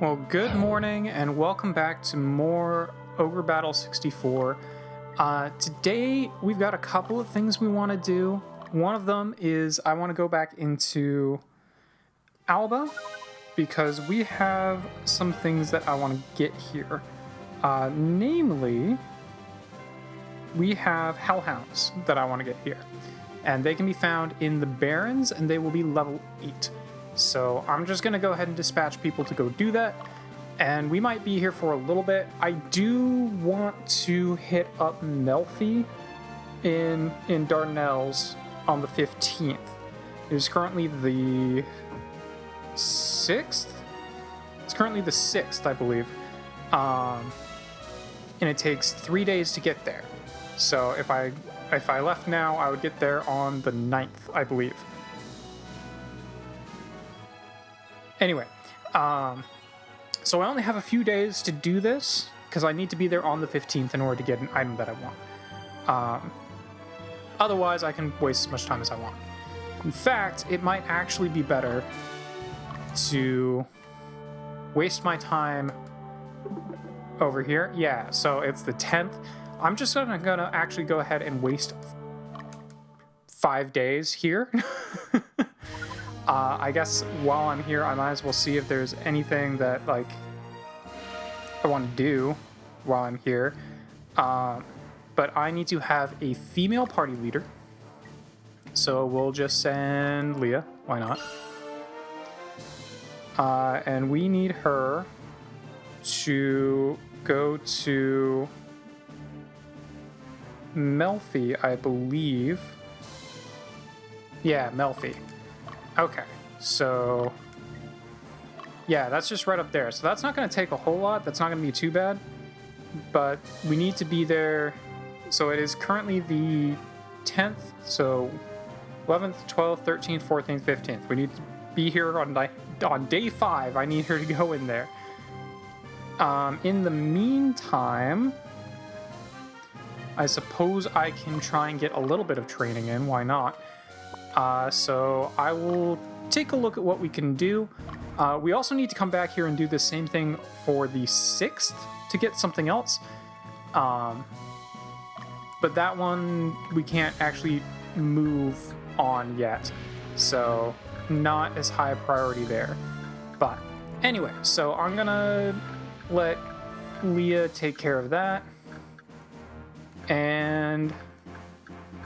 Well, good morning and welcome back to more Ogre Battle 64. Today we've got a couple of things we want to do. One of them is I want to go back into Alba because we have some things that I want to get here. Namely, we have Hellhounds that I want to get here. And they can be found in the Barrens and they will be level 8. So I'm just going to go ahead and dispatch people to go do that. And we might be here for a little bit. I do want to hit up Melfi in Darnell's on the 15th. It is currently the 6th? It's currently the 6th, I believe. And it takes 3 days to get there. So if I left now, I would get there on the 9th, I believe. Anyway, so I only have a few days to do this, because I need to be there on the 15th in order to get an item that I want. Otherwise, I can waste as much time as I want. In fact, it might actually be better to waste my time over here. Yeah, so it's the 10th. I'm just gonna actually go ahead and waste 5 days here. I guess while I'm here, I might as well see if there's anything that, like, I want to do while I'm here. But I need to have a female party leader. So we'll just send Leah. Why not? And we need her to go to Melfi, I believe. Yeah, Melfi. Okay, so yeah, that's just right up there. So that's not going to take a whole lot. That's not going to be too bad. But we need to be there. So it is currently the 10th. So 11th, 12th, 13th, 14th, 15th. We need to be here on day 5. I need her to go in there. In the meantime, I suppose I can try and get a little bit of training in. Why not? So I will take a look at what we can do. We also need to come back here and do the same thing for the 6th to get something else. But that one we can't actually move on yet. So not as high a priority there. But anyway, so I'm gonna let Leah take care of that. And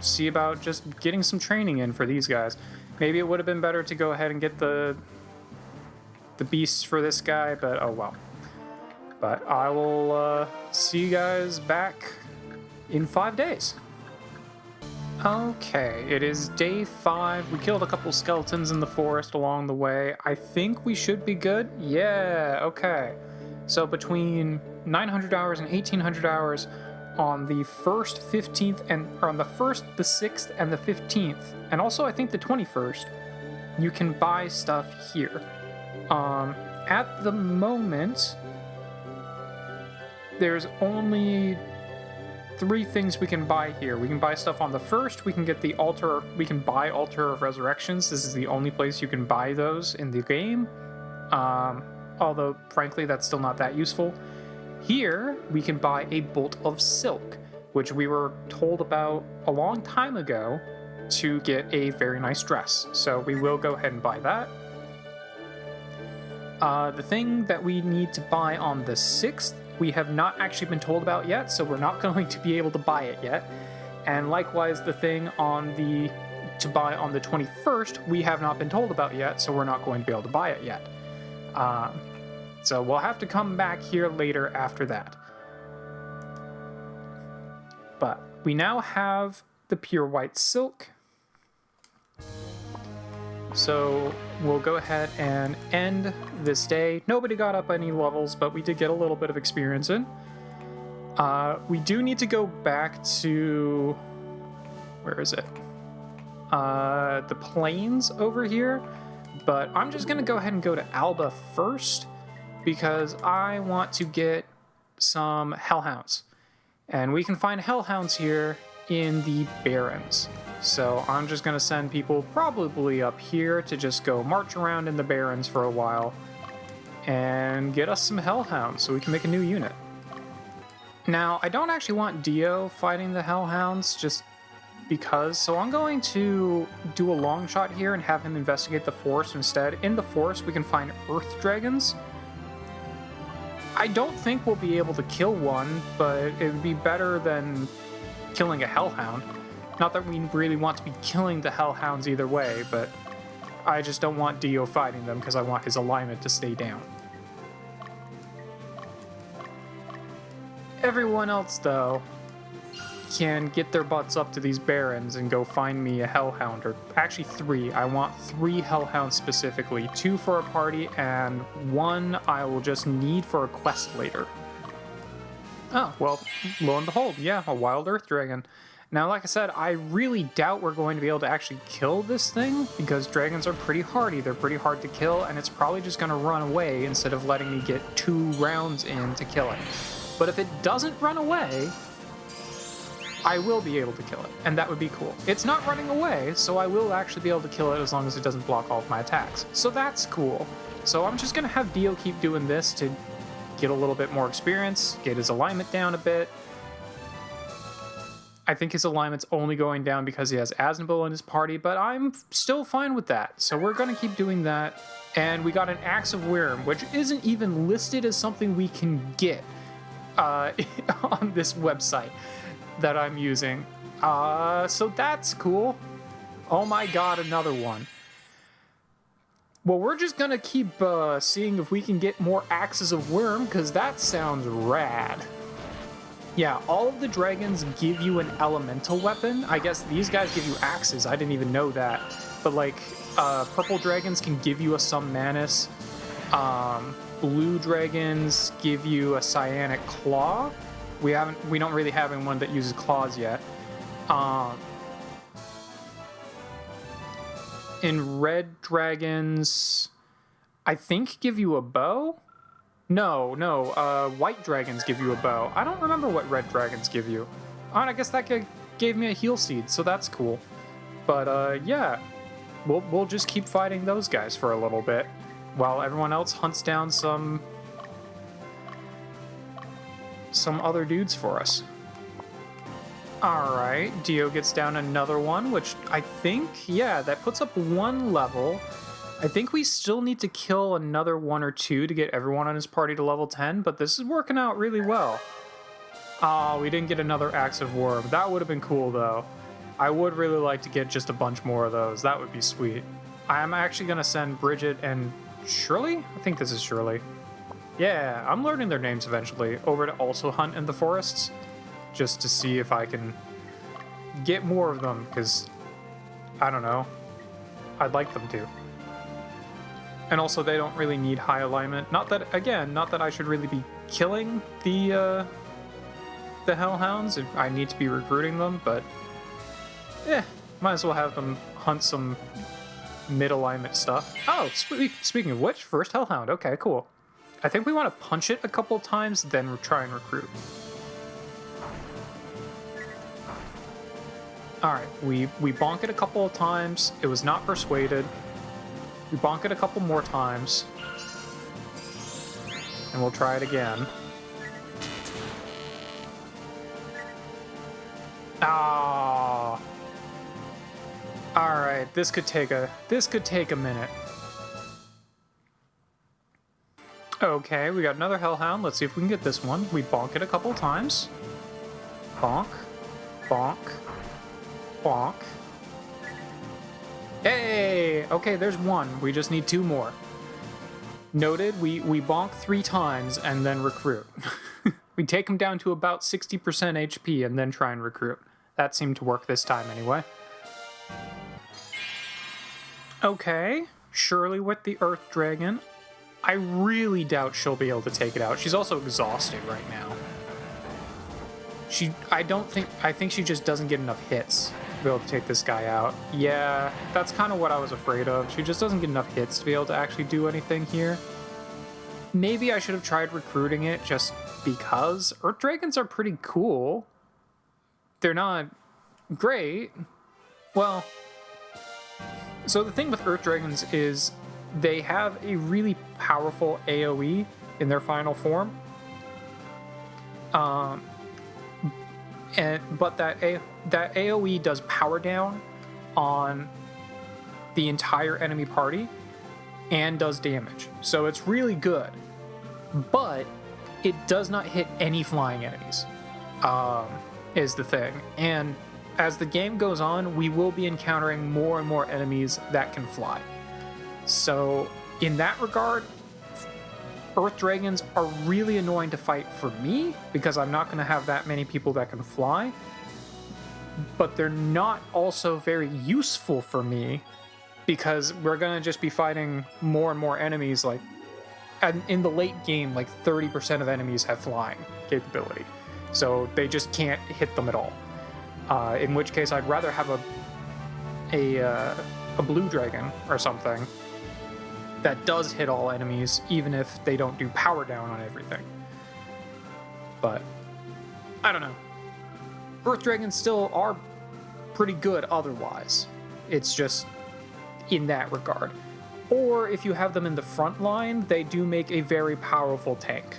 see about just getting some training in for these guys. Maybe it would have been better to go ahead and get the beasts for this guy, but oh well. But I will see you guys back in 5 days. Okay, it is day 5. We killed a couple skeletons in the forest along the way. I think we should be good. Yeah, okay. So between 900 hours and 1800 hours, on the 1st, 15th, and on the 1st, the 6th, and the 15th, and also I think the 21st, you can buy stuff here. At the moment, there's only 3 things we can buy here. We can buy stuff on the 1st, we can get the altar, we can buy Altar of Resurrections. This is the only place you can buy those in the game. Although, frankly, that's still not that useful. Here, we can buy a Bolt of Silk, which we were told about a long time ago to get a very nice dress. So we will go ahead and buy that. The thing that we need to buy on the 6th, we have not actually been told about yet, so we're not going to be able to buy it yet. And likewise, the thing to buy on the 21st, we have not been told about yet, so we're not going to be able to buy it yet. So we'll have to come back here later after that. But we now have the pure white silk. So we'll go ahead and end this day. Nobody got up any levels, but we did get a little bit of experience in. We do need to go back to... where is it? The plains over here. But I'm just going to go ahead and go to Alba first, because I want to get some Hellhounds. And we can find Hellhounds here in the Barrens. So I'm just going to send people probably up here to just go march around in the Barrens for a while and get us some Hellhounds so we can make a new unit. Now, I don't actually want Dio fighting the Hellhounds just because, so I'm going to do a long shot here and have him investigate the forest instead. In the forest, we can find Earth Dragons. I don't think we'll be able to kill one, but it would be better than killing a Hellhound. Not that we really want to be killing the Hellhounds either way, but I just don't want Dio fighting them because I want his alignment to stay down. Everyone else, though, can get their butts up to these barrens and go find me a Hellhound, or actually 3. I want 3 Hellhounds specifically, 2 for a party and 1 I will just need for a quest later. Oh, well, lo and behold, yeah, a wild Earth Dragon. Now, like I said, I really doubt we're going to be able to actually kill this thing because dragons are pretty hardy, they're pretty hard to kill, and it's probably just going to run away instead of letting me get 2 rounds in to kill it. But if it doesn't run away, I will be able to kill it, and that would be cool. It's not running away, so I will actually be able to kill it as long as it doesn't block all of my attacks. So that's cool. So I'm just going to have Dio keep doing this to get a little bit more experience, get his alignment down a bit. I think his alignment's only going down because he has Aznable in his party, but I'm still fine with that. So we're going to keep doing that. And we got an Axe of Wyrm, which isn't even listed as something we can get on this website that I'm using. So that's cool. Oh my god, another one. Well, we're just going to keep seeing if we can get more Axes of Wyrm, because that sounds rad. Yeah, all of the dragons give you an elemental weapon. I guess these guys give you axes. I didn't even know that. But, like, purple dragons can give you a Sum Manus. Blue dragons give you a Cyanic Claw. We don't really have anyone that uses claws yet. In red dragons, I think give you a bow? No, white dragons give you a bow. I don't remember what red dragons give you. Oh, and I guess that gave me a heal seed, so that's cool. But, yeah, we'll just keep fighting those guys for a little bit, while everyone else hunts down some other dudes for us. Alright, Dio gets down another one, which I think, yeah, that puts up 1 level. I think we still need to kill another 1 or 2 to get everyone on his party to level 10, but this is working out really well. Oh, we didn't get another Axe of Wyrm. That would have been cool, though. I would really like to get just a bunch more of those. That would be sweet. I'm actually going to send Bridget and Shirley? I think this is Shirley. Yeah, I'm learning their names eventually, over to also hunt in the forests, just to see if I can get more of them, because, I don't know, I'd like them to. And also, they don't really need high alignment. Not that I should really be killing the Hellhounds. I need to be recruiting them, but might as well have them hunt some mid-alignment stuff. Oh, speaking of which, first Hellhound. Okay, cool. I think we want to punch it a couple times, then try and recruit. Alright, we bonk it a couple of times. It was not persuaded. We bonk it a couple more times. And we'll try it again. Ah. Alright, this could take a minute. Okay, we got another Hellhound. Let's see if we can get this one. We bonk it a couple times. Bonk. Bonk. Bonk. Hey! Okay, there's 1. We just need 2 more. Noted, we bonk 3 times and then recruit. We take them down to about 60% HP and then try and recruit. That seemed to work this time anyway. Okay, Shirley with the Earth Dragon. I really doubt she'll be able to take it out. She's also exhausted right now. I think she just doesn't get enough hits to be able to take this guy out. Yeah, that's kind of what I was afraid of. She just doesn't get enough hits to be able to actually do anything here. Maybe I should have tried recruiting it just because. Earth Dragons are pretty cool. They're not great. Well, so the thing with Earth Dragons is they have a really powerful AoE in their final form. But that AoE does power down on the entire enemy party and does damage. So it's really good. But it does not hit any flying enemies, is the thing. And as the game goes on, we will be encountering more and more enemies that can fly. So in that regard, Earth Dragons are really annoying to fight for me because I'm not going to have that many people that can fly. But they're not also very useful for me because we're going to just be fighting more and more enemies. Like, and in the late game, like 30% of enemies have flying capability. So they just can't hit them at all. In which case, I'd rather have a blue dragon or something that does hit all enemies, even if they don't do power down on everything. But I don't know. Earth Dragons still are pretty good otherwise. It's just in that regard. Or if you have them in the front line, they do make a very powerful tank.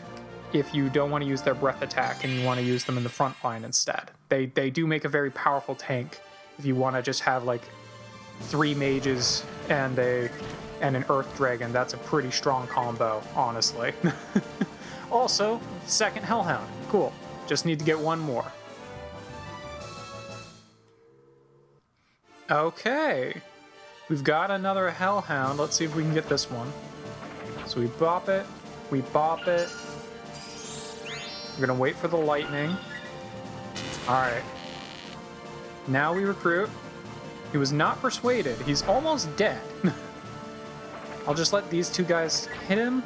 If you don't want to use their breath attack and you want to use them in the front line instead. They do make a very powerful tank if you want to just have like 3 mages and an Earth Dragon. That's a pretty strong combo, honestly. Also, second Hellhound. Cool. Just need to get one more. Okay. We've got another Hellhound. Let's see if we can get this one. So we bop it. We bop it. We're going to wait for the lightning. Alright. Now we recruit. He was not persuaded. He's almost dead. I'll just let these 2 guys hit him.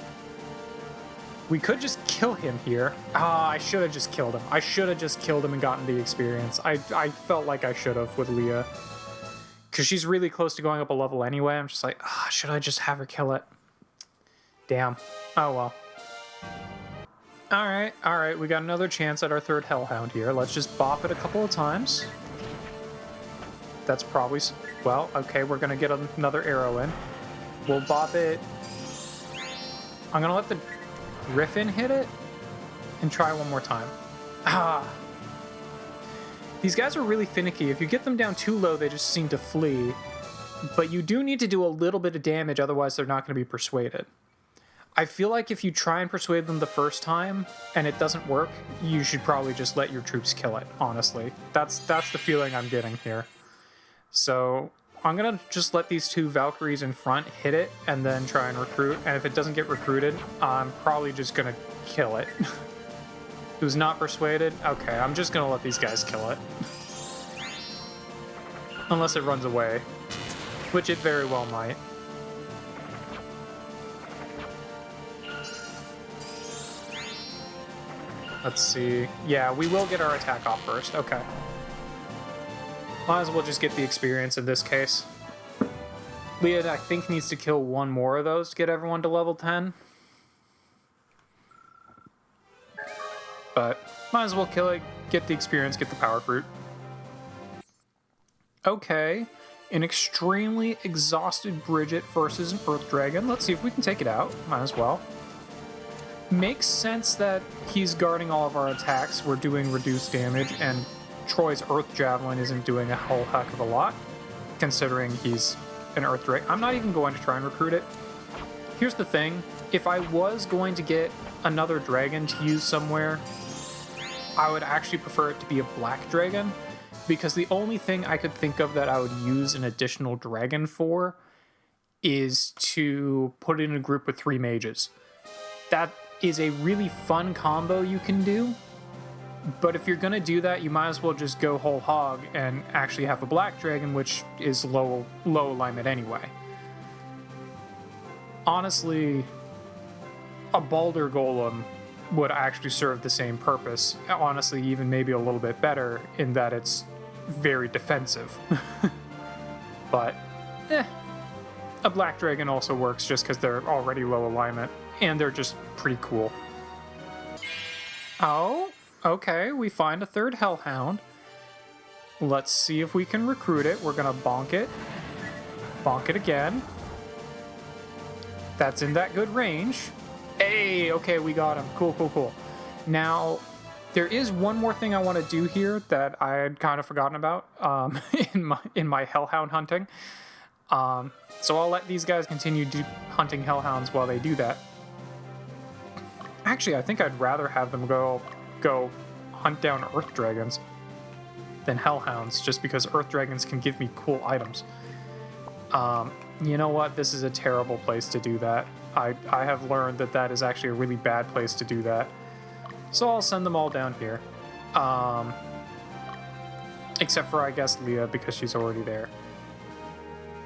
We could just kill him here. I should have just killed him. I should have just killed him and gotten the experience. I felt like I should have with Leah. Because she's really close to going up a level anyway. I'm just like, should I just have her kill it? Damn. Oh well. Alright. We got another chance at our 3rd Hellhound here. Let's just bop it a couple of times. That's probably... Well, okay, we're going to get another arrow in. We'll bop it. I'm going to let the Griffin hit it and try one more time. These guys are really finicky. If you get them down too low, they just seem to flee. But you do need to do a little bit of damage, otherwise they're not going to be persuaded. I feel like if you try and persuade them the first time and it doesn't work, you should probably just let your troops kill it, honestly. That's the feeling I'm getting here. So I'm going to just let these 2 Valkyries in front hit it and then try and recruit. And if it doesn't get recruited, I'm probably just going to kill it. Who's not persuaded? Okay, I'm just going to let these guys kill it. Unless it runs away. Which it very well might. Let's see. Yeah, we will get our attack off first. Okay. Might as well just get the experience in this case. Leah, I think, needs to kill 1 more of those to get everyone to level 10. But might as well kill it, get the experience, get the power fruit. Okay. An extremely exhausted Bridget versus an Earth Dragon. Let's see if we can take it out. Might as well. Makes sense that he's guarding all of our attacks. We're doing reduced damage, and Troy's Earth Javelin isn't doing a whole heck of a lot, considering he's an Earth Dragon. I'm not even going to try and recruit it. Here's the thing. If I was going to get another dragon to use somewhere, I would actually prefer it to be a black dragon, because the only thing I could think of that I would use an additional dragon for is to put it in a group with 3 mages. That is a really fun combo you can do, but if you're going to do that, you might as well just go whole hog and actually have a black dragon, which is low alignment anyway. Honestly, a Baldur Golem would actually serve the same purpose. Honestly, even maybe a little bit better in that it's very defensive. But, a black dragon also works just because they're already low alignment, and they're just pretty cool. Oh, okay, we find a 3rd Hellhound. Let's see if we can recruit it. We're gonna bonk it. Bonk it again. That's in that good range. Hey, okay, we got him. Cool, cool, cool. Now, there is one more thing I want to do here that I had kind of forgotten about in my hellhound hunting. So I'll let these guys continue hunting hellhounds while they do that. Actually, I think I'd rather have them go hunt down earth dragons than hellhounds, just because earth dragons can give me cool items. You know what? This is a terrible place to do that. I have learned that is actually a really bad place to do that. So I'll send them all down here. Except for, I guess, Leah, because she's already there.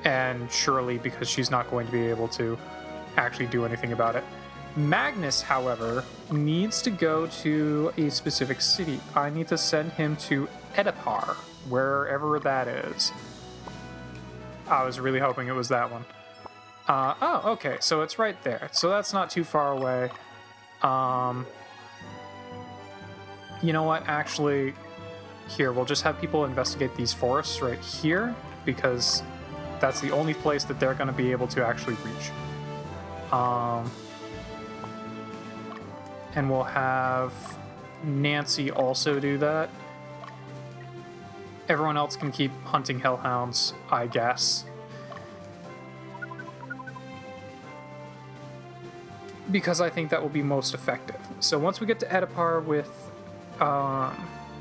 And Shirley, because she's not going to be able to actually do anything about it. Magnus, however, needs to go to a specific city. I need to send him to Edipar, wherever that is. I was really hoping it was that one. Oh, okay, so it's right there. So that's not too far away. You know what, actually, here, we'll just have people investigate these forests right here, because that's the only place that they're going to be able to actually reach. And we'll have Nancy also do that. Everyone else can keep hunting hellhounds, I guess. Because I think that will be most effective. So once we get to Edipar with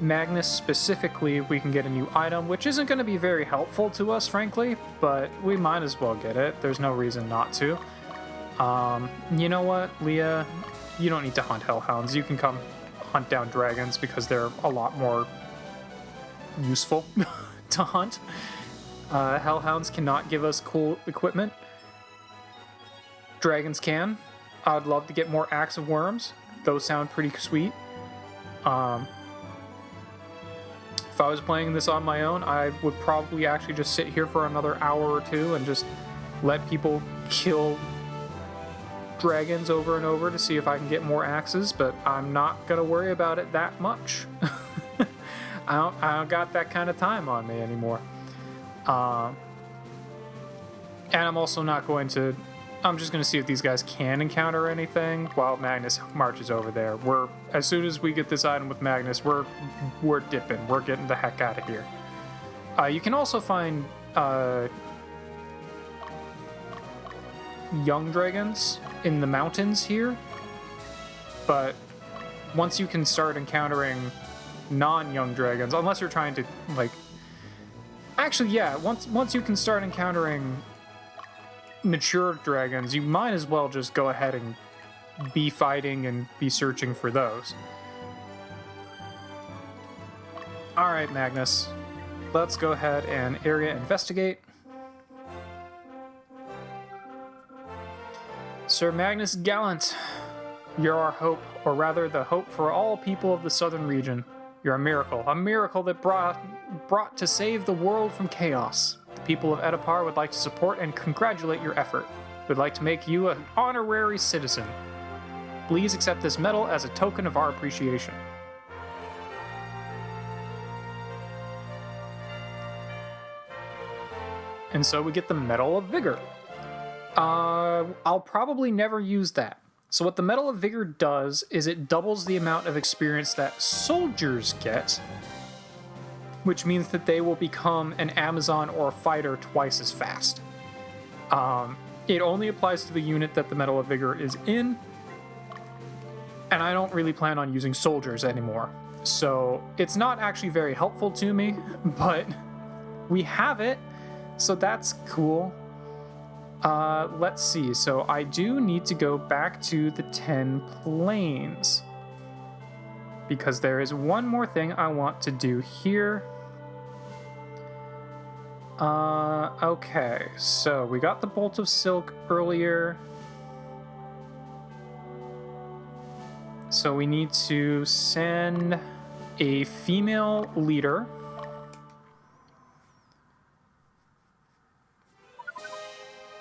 Magnus specifically, we can get a new item, which isn't going to be very helpful to us, frankly, but we might as well get it. There's no reason not to. You know what, Leah? You don't need to hunt hellhounds. You can come hunt down dragons because they're a lot more useful to hunt. Hellhounds cannot give us cool equipment. Dragons can. I'd love to get more Axe of Worms. Those sound pretty sweet. If I was playing this on my own, I would probably actually just sit here for another hour or two and just let people kill dragons over and over to see if I can get more axes, but I'm not gonna worry about it that much. I don't got that kind of time on me anymore. And I'm also not going to... I'm just going to see if these guys can encounter anything while Magnus marches over there. As soon as we get this item with Magnus, we're dipping. We're getting the heck out of here. You can also find young dragons in the mountains here, but once you can start encountering non-young dragons, unless you're trying to, like... Actually, yeah, once you can start encountering mature dragons, you might as well just go ahead and be fighting and be searching for those. Alright, Magnus. Let's go ahead and area investigate. Sir Magnus Gallant, you're our hope, or rather the hope for all people of the southern region. You're a miracle that brought to save the world from chaos. The people of Edipar would like to support and congratulate your effort. We'd like to make you an honorary citizen. Please accept this medal as a token of our appreciation. And so we get the Medal of Vigor. I'll probably never use that. So what the Medal of Vigor does is it doubles the amount of experience that soldiers get, which means that they will become an Amazon or a fighter twice as fast. It only applies to the unit that the Medal of Vigor is in, and I don't really plan on using soldiers anymore. So it's not actually very helpful to me, but we have it, so that's cool. Let's see. So I do need to go back to the 10 planes, because there is one more thing I want to do here. Okay, so we got the Bolt of Silk earlier. So we need to send a female leader.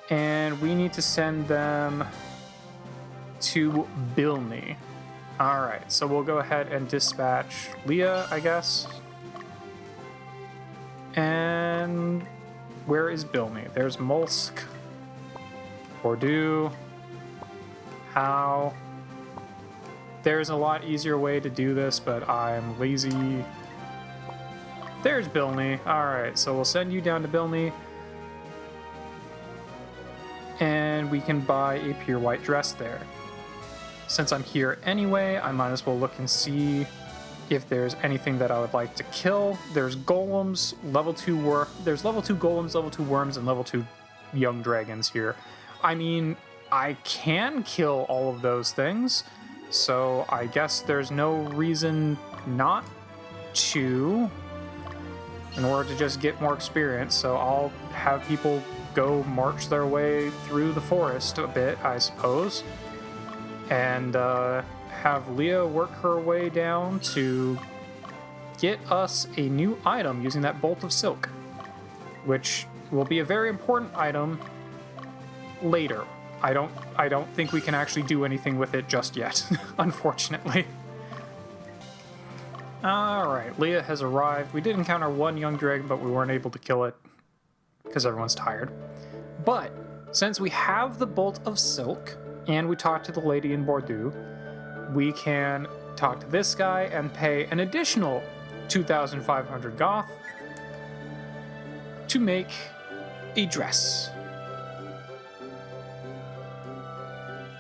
And we need to send them to Bilney. Alright, so we'll go ahead and dispatch Leah, I guess. And where is Bilney? There's Molsk, Bordeaux, how. There's a lot easier way to do this, but I'm lazy. There's Bilney. Alright, so we'll send you down to Bilney. And we can buy a pure white dress there. Since I'm here anyway, I might as well look and see if there's anything that I would like to kill. There's golems, there's level 2 golems, level 2 worms, and level 2 young dragons here. I mean, I can kill all of those things, so I guess there's no reason not to, in order to just get more experience. So I'll have people go march their way through the forest a bit, I suppose, and have Leah work her way down to get us a new item using that bolt of silk, which will be a very important item later. I don't think we can actually do anything with it just yet, unfortunately. Alright, Leah has arrived. We did encounter one young dragon, but we weren't able to kill it because everyone's tired. But since we have the bolt of silk and we talked to the lady in Bordeaux, we can talk to this guy and pay an additional 2,500 goth to make a dress.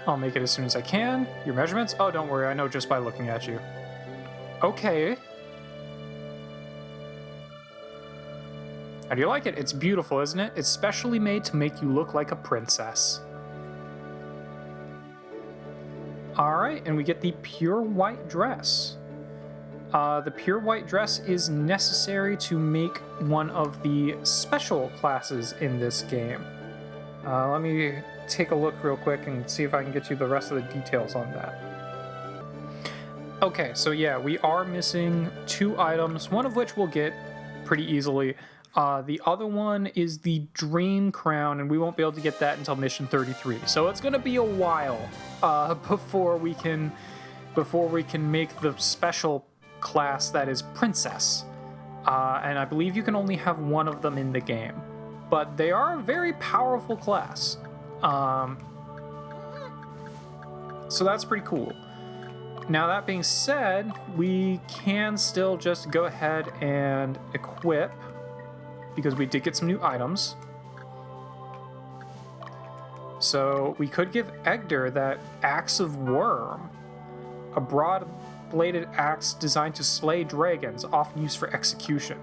I'll make it as soon as I can. Your measurements? Oh, don't worry, I know just by looking at you. Okay. How do you like it? It's beautiful, isn't it? It's specially made to make you look like a princess. Alright, and we get the pure white dress. The pure white dress is necessary to make one of the special classes in this game. Let me take a look real quick and see if I can get you the rest of the details on that. Okay, so yeah, we are missing 2 items, one of which we'll get pretty easily. The other one is the Dream Crown, and we won't be able to get that until Mission 33. So it's going to be a while before we can make the special class that is Princess. And I believe you can only have one of them in the game. But they are a very powerful class. So that's pretty cool. Now that being said, we can still just go ahead and equip, because we did get some new items. So we could give Egder that Axe of Worm, a broad-bladed axe designed to slay dragons, often used for execution.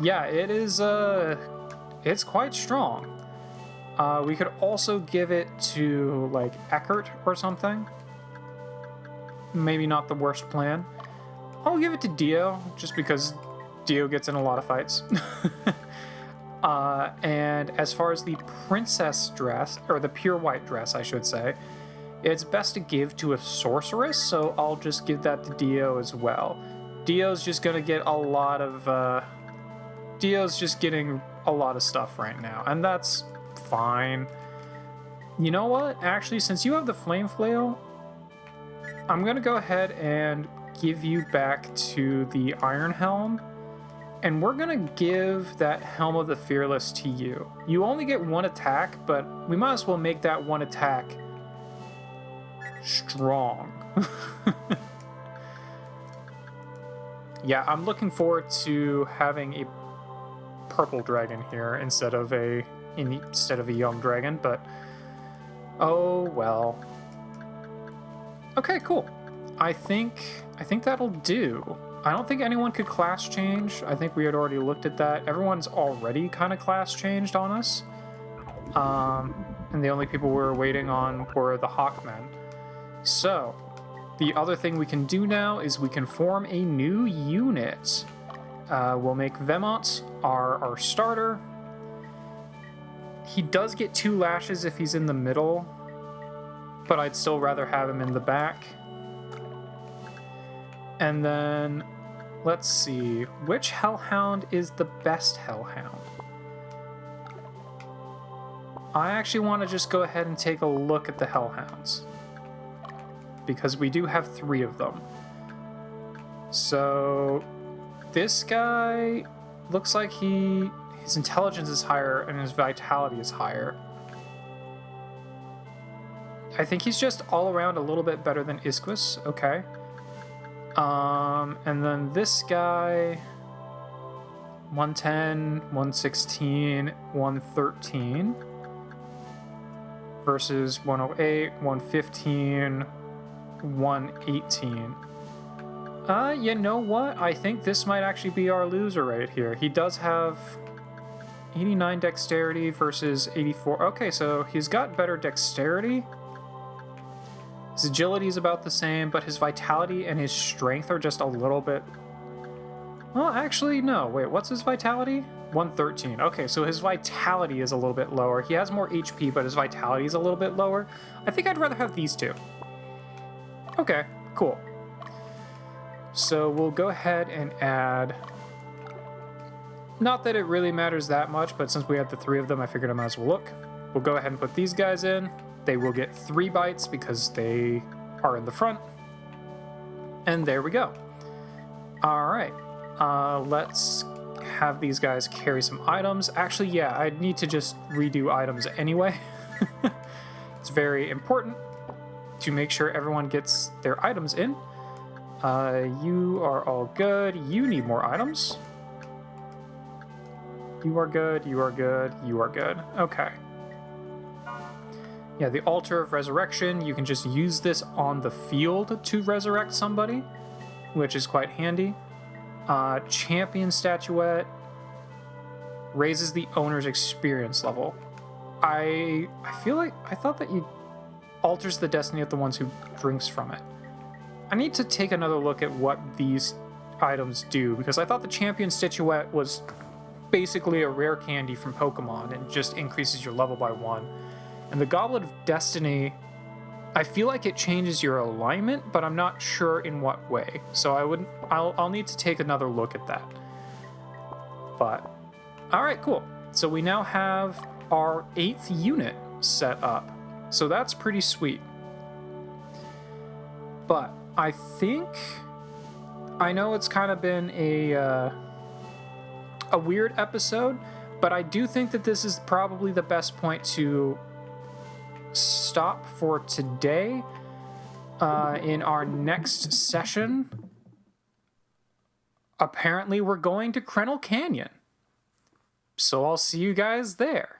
Yeah, it is, it's quite strong. We could also give it to, like, Eckert or something. Maybe not the worst plan. I'll give it to Dio, just because Dio gets in a lot of fights. And as far as the princess dress, or the pure white dress, I should say, it's best to give to a sorceress, so I'll just give that to Dio as well. Dio's just gonna get a lot of, Dio's just getting a lot of stuff right now, and that's fine. You know what? Actually, since you have the flame flail, I'm gonna go ahead and give you back to the Iron Helm, and we're gonna give that Helm of the Fearless to you. You only get 1 attack, but we might as well make that 1 attack strong. Yeah, I'm looking forward to having a purple dragon here instead of a young dragon, but oh well. Okay, cool. I think that'll do. I don't think anyone could class change. I think we had already looked at that. Everyone's already kind of class changed on us. And the only people we were waiting on were the Hawkmen. So, the other thing we can do now is we can form a new unit. We'll make Vemont our starter. He does get 2 lashes if he's in the middle, but I'd still rather have him in the back. And then, let's see, which Hellhound is the best Hellhound? I actually want to just go ahead and take a look at the Hellhounds, because we do have 3 of them. So, this guy looks like his intelligence is higher and his vitality is higher. I think he's just all around a little bit better than Isquis. Okay. And then this guy, 110, 116, 113 versus 108, 115, 118. You know what? I think this might actually be our loser right here. He does have 89 dexterity versus 84. Okay, so he's got better dexterity. His agility is about the same, but his vitality and his strength are just a little bit... Well, actually, no. Wait, what's his vitality? 113. Okay, so his vitality is a little bit lower. He has more HP, but his vitality is a little bit lower. I think I'd rather have these two. Okay, cool. So we'll go ahead and add... Not that it really matters that much, but since we had the three of them, I figured I might as well look. We'll go ahead and put these guys in. They will get 3 bites because they are in the front. And there we go. All right. Let's have these guys carry some items. Actually, yeah, I need to just redo items anyway. It's very important to make sure everyone gets their items in. You are all good. You need more items. You are good. You are good. You are good. Okay. Yeah, the Altar of Resurrection, you can just use this on the field to resurrect somebody, which is quite handy. Champion Statuette raises the owner's experience level. I feel like I thought that you alters the destiny of the ones who drinks from it. I need to take another look at what these items do, because I thought the Champion Statuette was basically a rare candy from Pokemon and just increases your level by 1. And the Goblet of Destiny, I feel like it changes your alignment, but I'm not sure in what way. So I'll need to take another look at that. But, all right, cool. So we now have our 8th unit set up. So that's pretty sweet. But I think, I know it's kind of been a weird episode, but I do think that this is probably the best point to stop for today. In our next session, apparently we're going to Krenel Canyon. So I'll see you guys there.